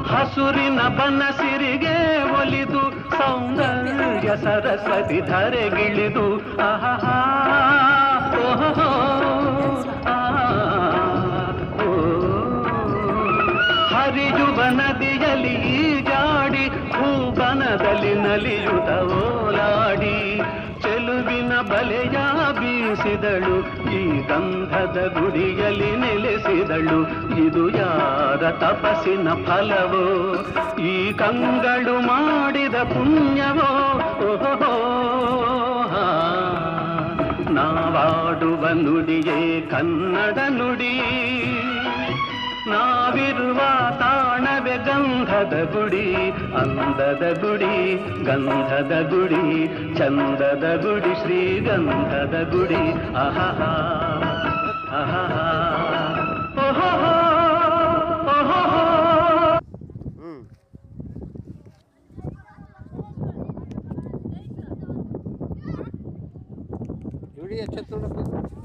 ಹಸುರಿನ ಬನಸಿರಿಗೆ ಒಲಿದು ಸೌಂದರ್ಯ ಸರಸ್ವತಿ ಧರೆಗಿಳಿದು ಆಹಾ ಓಹೋ ಹರಿಯುವ ನದಿಯಲ್ಲಿ ಜಾಡಿ ಭೂಬನದಲ್ಲಿ ನಲಿಯುತ್ತ ಓಲಾಡಿ ಚೆಲುವಿನ ಬಲೆಯ ಬೀಸಿದಳು ಈ ಗಂಧದ ಗುಡಿಯಲ್ಲಿ ನೆಲೆಸಿದಳು ಇದು ಯಾರ ತಪಸ್ಸಿನ ಫಲವೋ ಈ ಕಂಗಳು ಮಾಡಿದ ಪುಣ್ಯವೋ ಓಹೋ ನಾವಾಡುವ ನುಡಿಯೇ ಕನ್ನಡ ನುಡಿ ನಾವಿರುವ ತಾಣವೇ ಗಂಧದ ಗುಡಿ ಅಂದದ ಗುಡಿ ಗಂಧದ ಗುಡಿ ಚಂದದ ಗುಡಿ ಶ್ರೀಗಂಧದ ಗುಡಿ ಆಹಾ ಆಹಾ ಓಹೋ ಓಹೋ ಜೋಡಿ ಎಚ್ಚೆತ್ತು ನೋಡಪ್ಪ